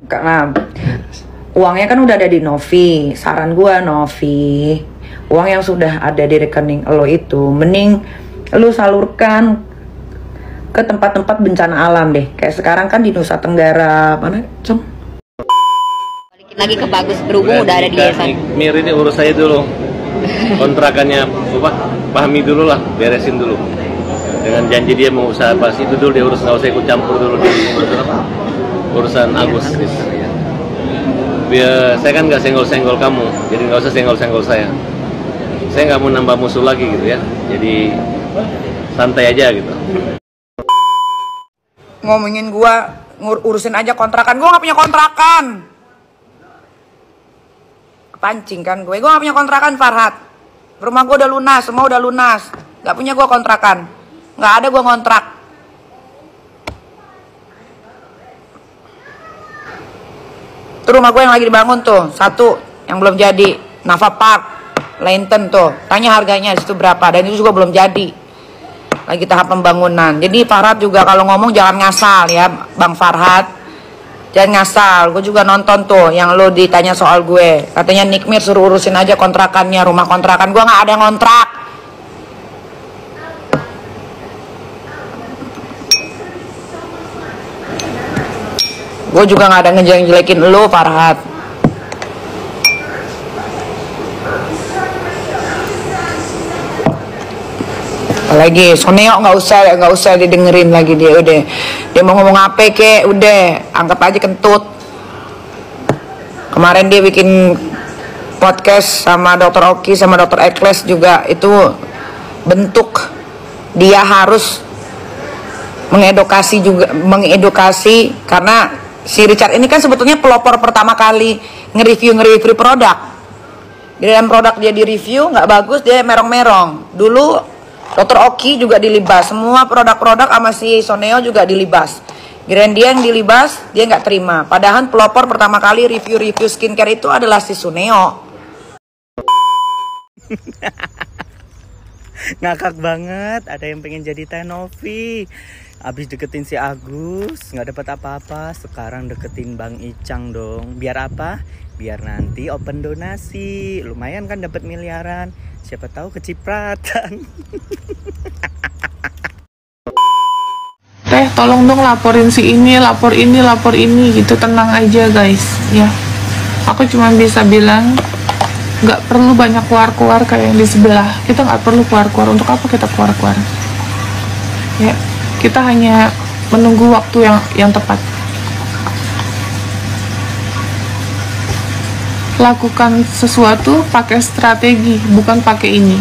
Karena uangnya kan udah ada di Novi. Saran gue, Novi, uang yang sudah ada di rekening lo itu mending lo salurkan ke tempat-tempat bencana alam deh. Kayak sekarang kan di Nusa Tenggara mana, Cem? Balikin lagi ke Bagus, berhubung udah ada di yayasan. Mir, ini urus saya dulu kontrakannya, pahami dulu lah, beresin dulu. Dengan janji dia mau usaha pas itu dulu dia urus, nggak usah ikut campur dulu di urusan Agus. Biar saya kan nggak senggol-senggol kamu, jadi nggak usah senggol-senggol saya. Saya nggak mau nambah musuh lagi gitu ya, jadi santai aja gitu. Ngomongin gua urusin aja kontrakan, gua nggak punya kontrakan. Kepancing kan gue nggak punya kontrakan, Farhat. Rumah gua udah lunas, semua udah lunas, nggak punya gua kontrakan, nggak ada gua ngontrak. Itu rumah gue yang lagi dibangun tuh, satu yang belum jadi, Nava Park, Lenten tuh, tanya harganya di situ berapa, dan itu juga belum jadi, lagi tahap pembangunan. Jadi Farhat juga kalau ngomong jangan ngasal ya, Bang Farhat, jangan ngasal. Gue juga nonton tuh yang lo ditanya soal gue, katanya Nikmir suruh urusin aja kontrakannya, rumah kontrakan. Gue nggak ada ngontrak. Gue juga nggak ada ngejelek-jelekin lo, Farhat. Apalagi Soneo nggak usah didengerin lagi, dia udah, dia mau ngomong apa kek, udah anggap aja kentut. Kemarin dia bikin podcast sama Dr. Oki sama Dr. Ekles juga, itu bentuk dia harus mengedukasi karena si Richard ini kan sebetulnya pelopor pertama kali nge-review produk. Di dalam produk dia di-review nggak bagus, dia merong-merong. Dulu Dr. Oki juga dilibas, semua produk-produk sama si Soneo juga dilibas. Kirain dia yang dilibas, dia nggak terima. Padahal pelopor pertama kali review skincare itu adalah si Soneo. Ngakak banget, ada yang pengen jadi Teh Novi. Abis deketin si Agus, nggak dapat apa-apa. Sekarang deketin Bang Icang dong. Biar apa? Biar nanti open donasi. Lumayan kan dapat miliaran. Siapa tahu kecipratan. Teh, tolong dong laporin si ini, lapor ini gitu. Tenang aja guys, ya. Aku cuma bisa bilang nggak perlu banyak keluar kayak yang di sebelah. Kita nggak perlu keluar. Untuk apa kita keluar? Ya, kita hanya menunggu waktu yang tepat. Lakukan sesuatu pakai strategi, bukan pakai ini.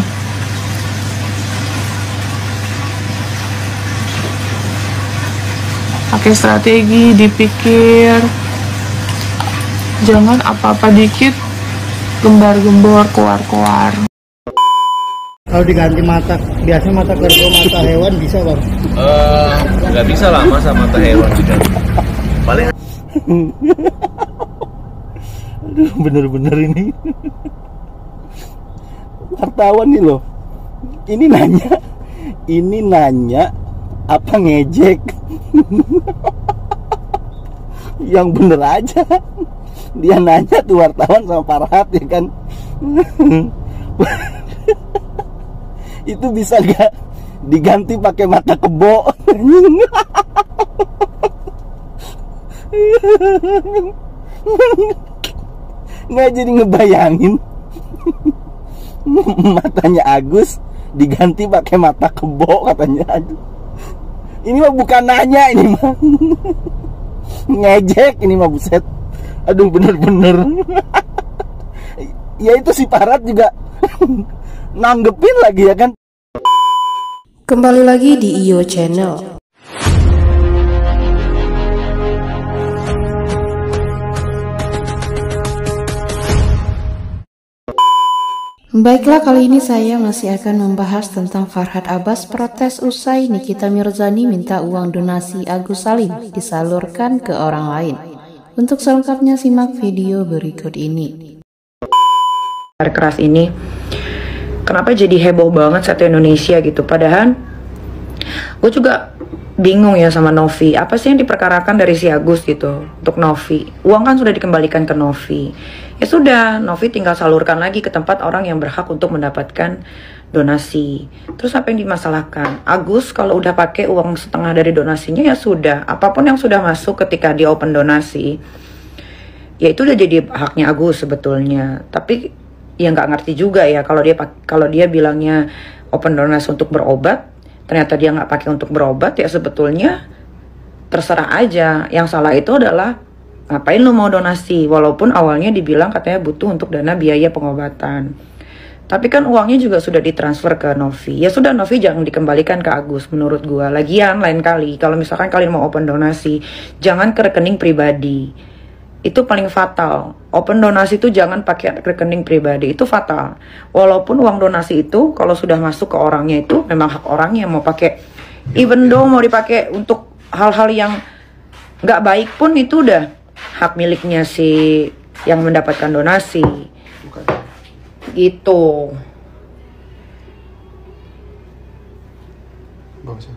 Pakai strategi, dipikir. Jangan apa-apa dikit gembar-gembor, keluar. Kalau diganti mata, biasanya mata kerbau, mata hewan bisa bang? Nggak bisa lah masa mata hewan juga. Paling Aduh, bener-bener ini wartawan nih loh. Ini nanya apa ngejek? Yang bener aja. Dia nanya tuh wartawan sama Farhat ya kan. Itu bisa gak diganti pakai mata kebo? Nggak jadi ngebayangin. Matanya Agus diganti pakai mata kebo katanya. Aduh. Ini mah bukan nanya, ini mah ngejek, ini mah buset. Aduh, bener-bener. Ya itu si Farhat juga nanggepin lagi ya kan. Kembali lagi di IO Channel. Baiklah, kali ini saya masih akan membahas tentang Farhat Abbas protes usai Nikita Mirzani minta uang donasi Agus Salim disalurkan ke orang lain. Untuk selengkapnya simak video berikut ini. Keras ini, kenapa jadi heboh banget satu Indonesia gitu? Padahal gue juga bingung ya sama Novi. Apa sih yang diperkarakan dari si Agus gitu untuk Novi? Uang kan sudah dikembalikan ke Novi. Ya sudah, Novi tinggal salurkan lagi ke tempat orang yang berhak untuk mendapatkan donasi. Terus apa yang dimasalahkan? Agus kalau udah pakai uang setengah dari donasinya ya sudah. Apapun yang sudah masuk ketika dia open donasi, ya itu udah jadi haknya Agus sebetulnya. Tapi ya nggak ngerti juga ya kalau dia bilangnya open donasi untuk berobat, ternyata dia nggak pakai untuk berobat, ya sebetulnya terserah aja. Yang salah itu adalah ngapain lu mau donasi, walaupun awalnya dibilang katanya butuh untuk dana biaya pengobatan. Tapi kan uangnya juga sudah ditransfer ke Novi. Ya sudah, Novi jangan dikembalikan ke Agus menurut gua. Lagian lain kali kalau misalkan kalian mau open donasi, jangan ke rekening pribadi. Itu paling fatal. Open donasi itu jangan pakai rekening pribadi, itu fatal. Walaupun uang donasi itu kalau sudah masuk ke orangnya itu memang hak orangnya mau pakai. Even though mau dipakai untuk hal-hal yang nggak baik pun itu udah hak miliknya si yang mendapatkan donasi. Gitu. Gak usah.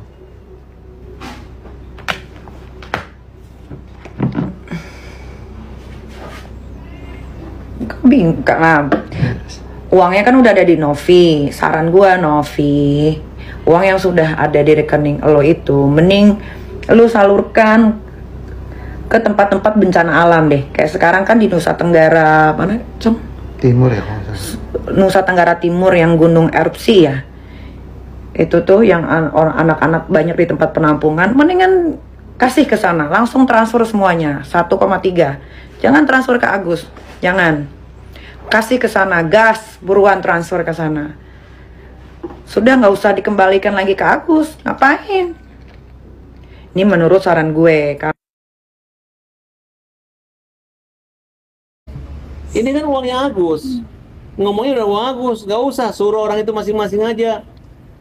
Bingung karena uangnya kan udah ada di Novi. Saran gua, Novi, uang yang sudah ada di rekening lo itu mending lo salurkan ke tempat-tempat bencana alam deh. Kayak sekarang kan di Nusa Tenggara mana, Cem? Timur ya kalau saya. Nusa Tenggara Timur yang gunung erupsi ya. Itu tuh yang anak-anak banyak di tempat penampungan, mendingan kasih ke sana, langsung transfer semuanya 1,3. Jangan transfer ke Agus. Jangan. Kasih ke sana, gas, buruan transfer ke sana. Sudah nggak usah dikembalikan lagi ke Agus. Ngapain? Ini menurut saran gue. Ini kan uangnya Agus. Ngomongnya udah uang Agus, nggak usah suruh orang itu masing-masing aja.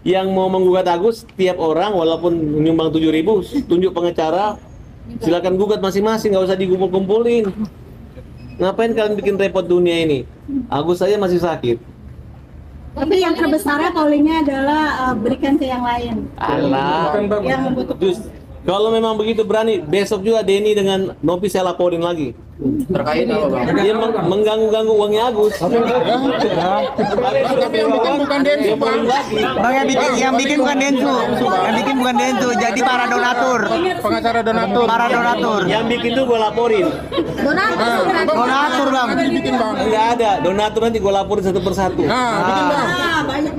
Yang mau menggugat Agus, tiap orang walaupun menyumbang 7.000, tunjuk pengacara, silakan gugat masing-masing, nggak usah dikumpul-kumpulin. Ngapain kalian bikin repot dunia ini? Agus saja masih sakit. Tapi yang terbesarnya callingnya adalah berikan ke yang lain. Alah, Yang membutuhkan. kalau memang begitu berani, besok juga Denny dengan Novi saya laporin lagi. Terkait apa bang? Dia mengganggu-ganggu uangnya Agus. Tapi yang bikin bukan Densu bang. Bang, yang bikin bukan Densu. Yang bikin bukan Densu, jadi para donatur. Pengacara donatur. Para donatur. Yang bikin tuh gue laporin. Donatur bang. Bikin bang. Enggak ada, donatur nanti gue laporin satu persatu. Bikin bang.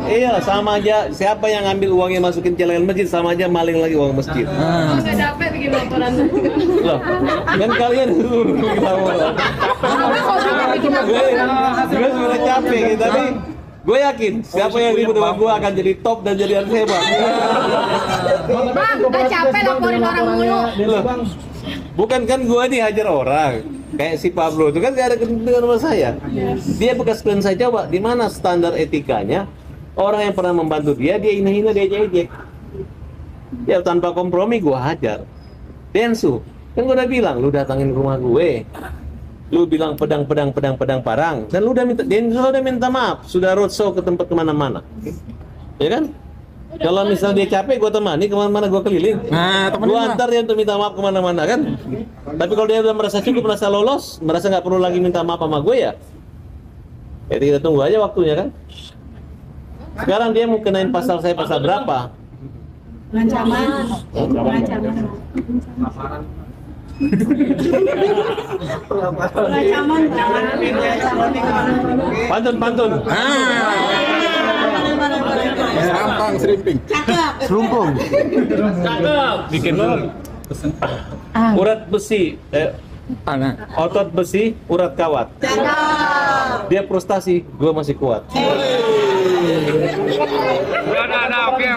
Iya, sama aja. Siapa yang ngambil uangnya masukin celengan masjid, sama aja maling lagi uang masjid. Nggak capek bikin laporan. Loh, kan kalian kita mau. Gue sebenarnya capek gitu, tapi gue yakin siapa yang ribut dengan gue akan jadi top dan jadi artis hebat. Bang, nggak capek laporin orang mulu. Loh, bukan kan gue dihajar orang. Kayak si Pablo itu kan gak ada kepentingan sama saya. Dia bekas klien saya, coba di mana standar etikanya orang yang pernah membantu dia hina-hina, dia ejek. Ya tanpa kompromi gue hajar. Densu, kan gue udah bilang, lu datangin ke rumah gue, lu bilang pedang parang, dan lu udah minta, Densu udah minta maaf, sudah roadshow ke tempat kemana-mana, ya kan? Kalau misalnya dia capek, gue temani kemana-mana, gue keliling, gue antar dia untuk minta maaf kemana-mana kan? Tapi kalau dia udah merasa cukup, merasa lolos, merasa nggak perlu lagi minta maaf sama gue ya kita tunggu aja waktunya kan? Sekarang dia mau kenain pasal saya pasal berapa? Ancaman. Pantun. Serampang, serimping. Serumpung. Bikin dulu. Urat besi, otot besi, urat kawat. Dia frustasi, gue masih kuat. Oke.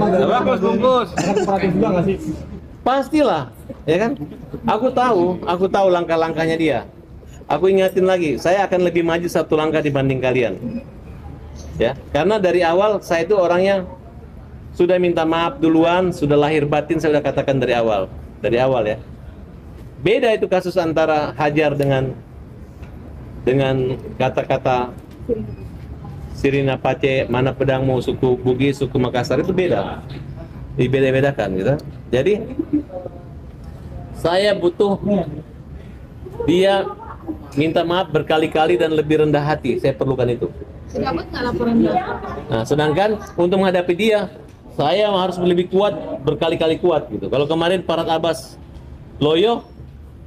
Bagus bungkus. Pastilah, ya kan? Aku tahu langkah-langkahnya dia. Aku ingatin lagi, saya akan lebih maju satu langkah dibanding kalian. Ya, karena dari awal saya itu orangnya sudah minta maaf duluan, sudah lahir batin saya sudah katakan dari awal ya. Beda itu kasus antara hajar dengan kata-kata Sirina Pace, mana pedangmu, suku Bugis, suku Makassar, itu beda. dibeda-bedakan gitu. Jadi saya butuh dia minta maaf berkali-kali dan lebih rendah hati. Saya perlukan itu. Dapat nggak laporan? Nah, sedangkan untuk menghadapi dia, saya harus lebih kuat, berkali-kali kuat gitu. Kalau kemarin Farhad Abbas loyo,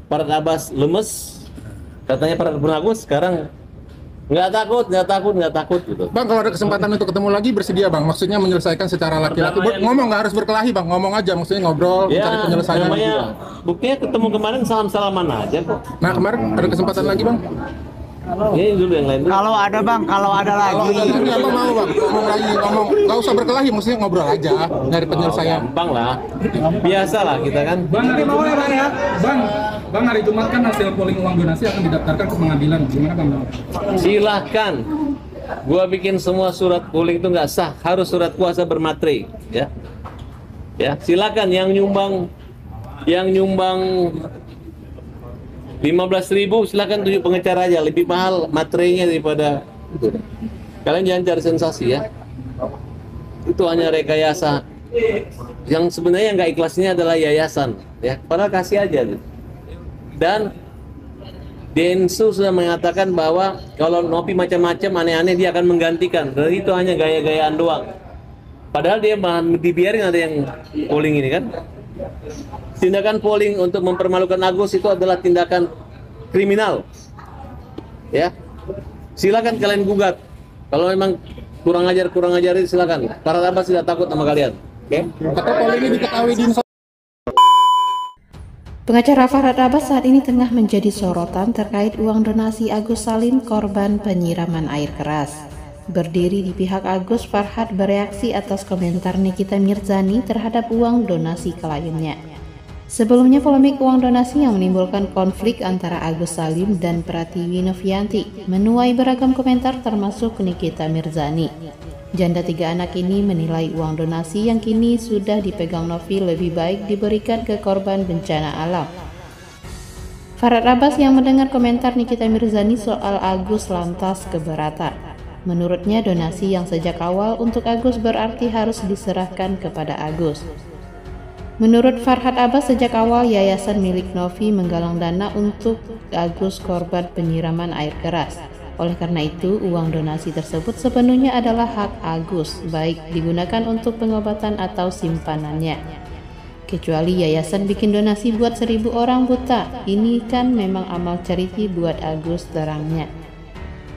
Farhad Abbas lemes, katanya Farhad Agus, sekarang nggak takut gitu. Bang, kalau ada kesempatan untuk ketemu lagi bersedia bang? Maksudnya menyelesaikan secara laki-laki. Ngomong nggak harus berkelahi bang, ngomong aja. Maksudnya ngobrol, mencari penyelesaian. Namanya, buktinya ketemu kemarin salam-salaman aja kok. Nah kemarin ada kesempatan lagi bang? Ini dulu yang lain dulu. Kalau ada bang, kalau ada lagi. Kalau ada lagi apa mau bang? Ngomong lagi, ngomong. Nggak usah berkelahi, maksudnya ngobrol aja, nyari penyelesaian. Gampang lah, biasa lah kita kan. Bang, nanti mau ya bang ya? Bang hari Jumat kan hasil polling uang donasi akan didaftarkan ke pengadilan. Gimana bang? Silahkan. Gua bikin semua surat polling itu nggak sah, harus surat kuasa bermaterai, ya. Ya, silakan yang nyumbang 15.000 silakan tunjuk pengecar aja, lebih mahal materainya daripada itu. Kalian jangan cari sensasi ya. Itu hanya rekayasa. Yang sebenarnya nggak ikhlasnya adalah yayasan, ya. Padahal kasih aja. Gitu. Dan Densu sudah mengatakan bahwa kalau Novi macam-macam aneh-aneh dia akan menggantikan. Dan itu hanya gaya-gayaan doang. Padahal dia dibiarin ada yang polling ini kan. Tindakan polling untuk mempermalukan Agus itu adalah tindakan kriminal. Ya. Silakan kalian gugat. Kalau memang kurang ajar silakan. Farhad Abbas tidak takut sama kalian. Oke? Kata polling ini diketahui di Pengacara Farhad Abbas saat ini tengah menjadi sorotan terkait uang donasi Agus Salim korban penyiraman air keras. Berdiri di pihak Agus, Farhad bereaksi atas komentar Nikita Mirzani terhadap uang donasi kliennya. Sebelumnya polemik uang donasi yang menimbulkan konflik antara Agus Salim dan Pratiwi Novianti menuai beragam komentar termasuk Nikita Mirzani. Janda 3 anak ini menilai uang donasi yang kini sudah dipegang Novi lebih baik diberikan ke korban bencana alam. Farhad Abbas yang mendengar komentar Nikita Mirzani soal Agus lantas keberatan. Menurutnya donasi yang sejak awal untuk Agus berarti harus diserahkan kepada Agus. Menurut Farhad Abbas, sejak awal yayasan milik Novi menggalang dana untuk Agus korban penyiraman air keras. Oleh karena itu, uang donasi tersebut sepenuhnya adalah hak Agus, baik digunakan untuk pengobatan atau simpanannya. Kecuali yayasan bikin donasi buat 1.000 orang buta, ini kan memang amal charity buat Agus, terangnya.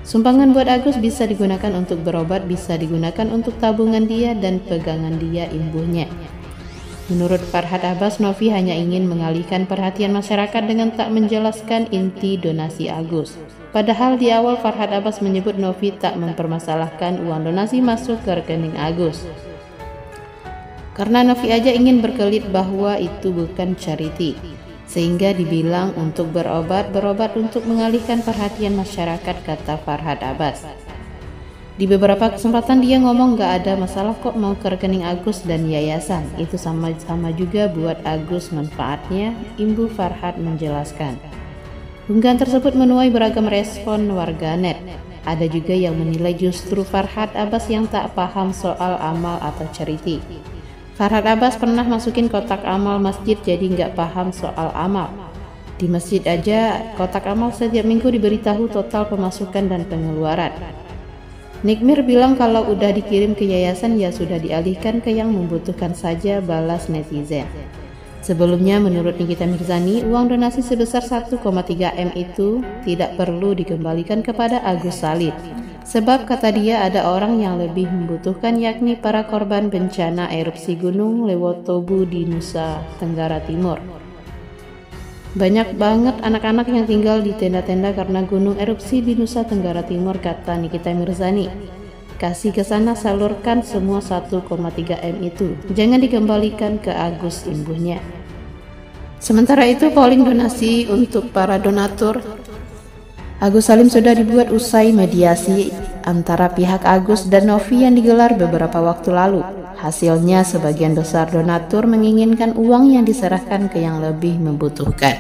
Sumbangan buat Agus bisa digunakan untuk berobat, bisa digunakan untuk tabungan dia dan pegangan dia imbuhnya. Menurut Farhad Abbas, Novi hanya ingin mengalihkan perhatian masyarakat dengan tak menjelaskan inti donasi Agus. Padahal di awal Farhad Abbas menyebut Novi tak mempermasalahkan uang donasi masuk ke rekening Agus. Karena Novi aja ingin berkelit bahwa itu bukan charity, sehingga dibilang untuk berobat untuk mengalihkan perhatian masyarakat, kata Farhad Abbas. Di beberapa kesempatan dia ngomong gak ada masalah kok mau ke rekening Agus dan yayasan, itu sama juga buat Agus manfaatnya, imbu Farhad menjelaskan. Unggahan tersebut menuai beragam respon warganet. Ada juga yang menilai justru Farhad Abbas yang tak paham soal amal atau charity. Farhad Abbas pernah masukin kotak amal masjid jadi nggak paham soal amal. Di masjid aja kotak amal setiap minggu diberitahu total pemasukan dan pengeluaran. Nikmir bilang kalau udah dikirim ke yayasan ya sudah dialihkan ke yang membutuhkan saja, balas netizen. Sebelumnya menurut Nikita Mirzani, uang donasi sebesar 1,3 M itu tidak perlu dikembalikan kepada Agus Salim. Sebab kata dia ada orang yang lebih membutuhkan, yakni para korban bencana erupsi Gunung Lewotobu di Nusa Tenggara Timur. Banyak banget anak-anak yang tinggal di tenda-tenda karena gunung erupsi di Nusa Tenggara Timur, kata Nikita Mirzani. Kasih ke sana, salurkan semua 1,3 M itu. Jangan dikembalikan ke Agus, imbuhnya. Sementara itu, polling donasi untuk para donatur Agus Salim sudah dibuat usai mediasi antara pihak Agus dan Novi yang digelar beberapa waktu lalu. Hasilnya, sebagian besar donatur menginginkan uang yang diserahkan ke yang lebih membutuhkan.